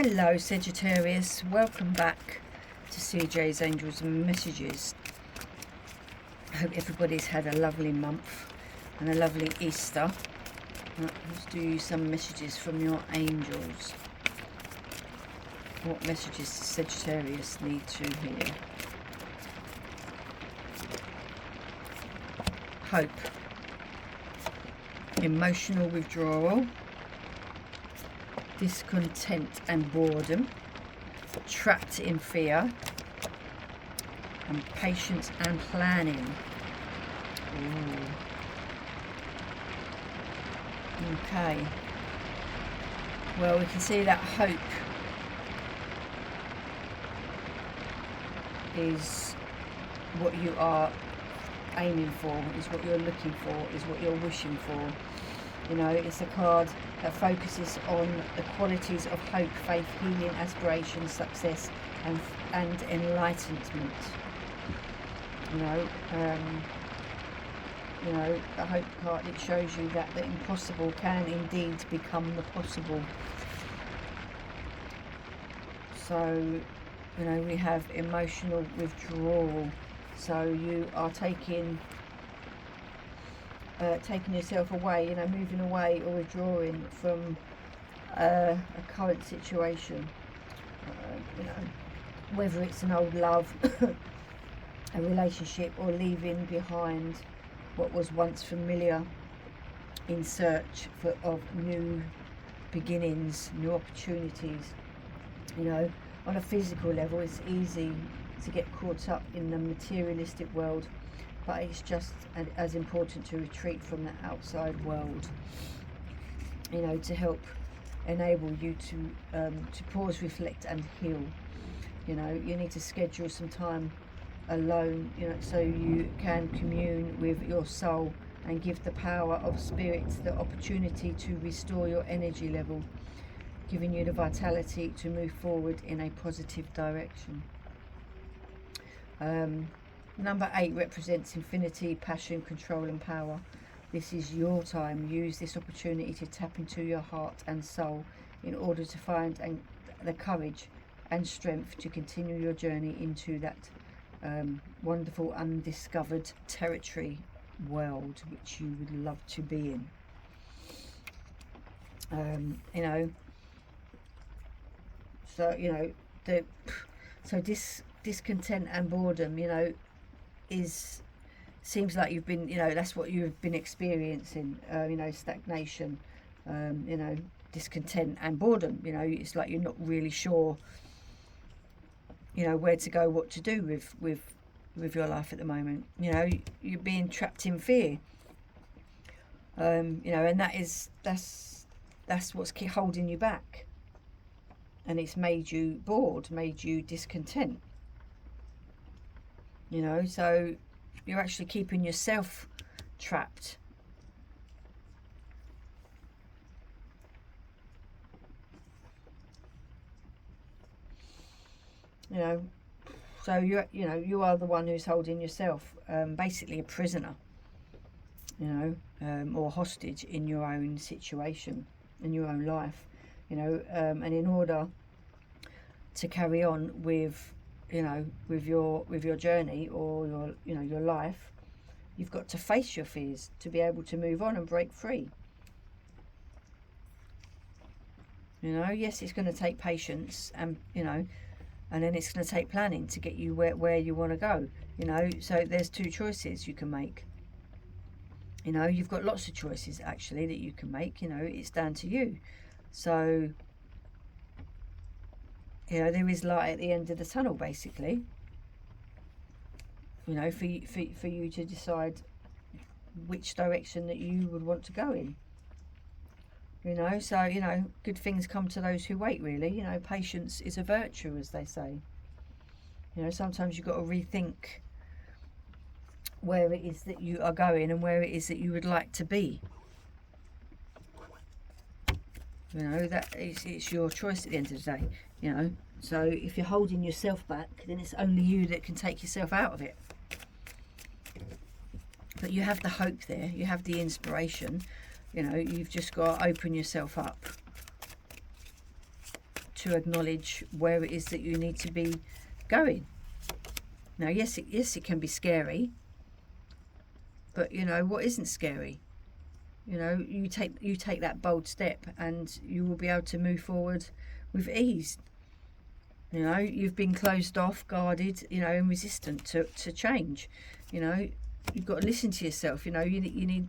Hello Sagittarius, welcome back to CJ's Angels and Messages. I hope everybody's had a lovely month and a lovely Easter. Let's do some messages from your angels. What messages does Sagittarius need to hear? Hope, emotional withdrawal, discontent and boredom, trapped in fear, and patience and planning. Ooh. Okay. Well, we can see that hope is what you are aiming for, is what you're looking for, is what you're wishing for. You know, it's a card that focuses on the qualities of hope, faith, healing, aspiration, success, and enlightenment. You know, the hope card, it shows you that the impossible can indeed become the possible. So, you know, we have emotional withdrawal. So you are taking yourself away, you know, moving away or withdrawing from a current situation. You know, whether it's an old love, a relationship, or leaving behind what was once familiar in search of new beginnings, new opportunities. You know, on a physical level, it's easy to get caught up in the materialistic world, but it's just as important to retreat from the outside world, you know, to help enable you to pause, reflect and heal. You know, you need to schedule some time alone, you know, so you can commune with your soul and give the power of spirit the opportunity to restore your energy level, giving you the vitality to move forward in a positive direction. Number 8 represents infinity, passion, control and power. This is your time. Use this opportunity to tap into your heart and soul in order to find the courage and strength to continue your journey into that wonderful undiscovered territory world which you would love to be in. You know, so, you know, discontent and boredom, you know, seems like you've been, you know, that's what you've been experiencing. You know, stagnation, you know, discontent and boredom. You know, it's like you're not really sure, you know, where to go, what to do with your life at the moment. You know, you're being trapped in fear. You know, and that's what's holding you back, and it's made you bored, made you discontent. You know, so you're actually keeping yourself trapped. You know, so you are the one who's holding yourself, basically a prisoner. You know, or hostage in your own situation, in your own life. You know, and in order to carry on with, you know, with your journey or your life, you've got to face your fears to be able to move on and break free. You know, yes, it's going to take patience, and you know, and then it's going to take planning to get you where you want to go. You know, so there's two choices you can make. You know, you've got lots of choices actually that you can make. You know, it's down to you. So, you know, there is light at the end of the tunnel, basically. You know, for you to decide which direction that you would want to go in. You know, so, you know, good things come to those who wait, really. You know, patience is a virtue, as they say. You know, sometimes you've got to rethink where it is that you are going and where it is that you would like to be. You know, that it's your choice at the end of the day, you know. So if you're holding yourself back, then it's only you that can take yourself out of it. But you have the hope there, you have the inspiration, you know, you've just got to open yourself up to acknowledge where it is that you need to be going. Now, yes, it can be scary, but you know what isn't scary? You know, you take that bold step, and you will be able to move forward with ease. You know, you've been closed off, guarded, you know, and resistant to change. You know, you've got to listen to yourself. You know, you need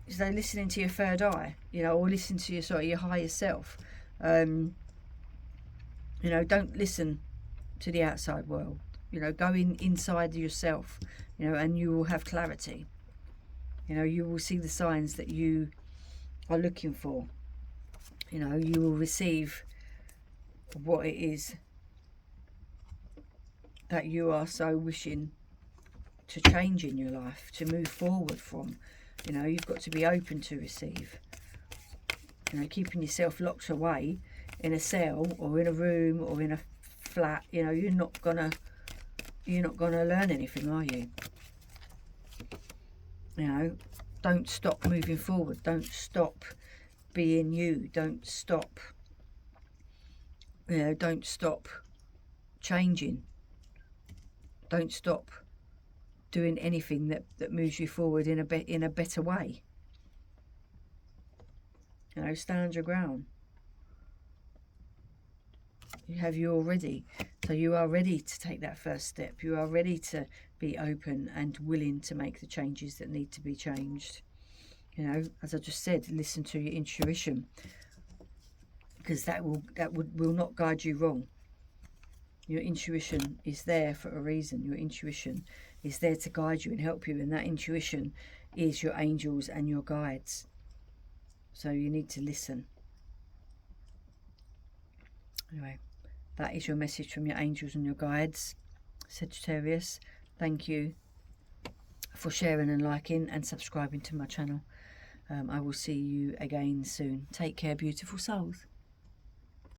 so listening to your third eye, you know, or listen to your higher self. You know, don't listen to the outside world. You know, go inside yourself, you know, and you will have clarity. You know, you will see the signs that you are looking for. You know, you will receive what it is that you are so wishing to change in your life, to move forward from. You know, you've got to be open to receive. You know, keeping yourself locked away in a cell or in a room or in a flat, you know, you're not gonna learn anything, are you? You know, don't stop moving forward. Don't stop being you. Don't stop, you know, don't stop changing. Don't stop doing anything that moves you forward in a better way. You know, stand your ground. You have you already. So you are ready to take that first step. You are ready to be open and willing to make the changes that need to be changed. You know, as I just said, listen to your intuition, because that will not guide you wrong. Your intuition is there for a reason. Your intuition is there to guide you and help you, and that intuition is your angels and your guides. So you need to listen. Anyway, that is your message from your angels and your guides, Sagittarius. Thank you for sharing and liking and subscribing to my channel. I will see you again soon. Take care, beautiful souls.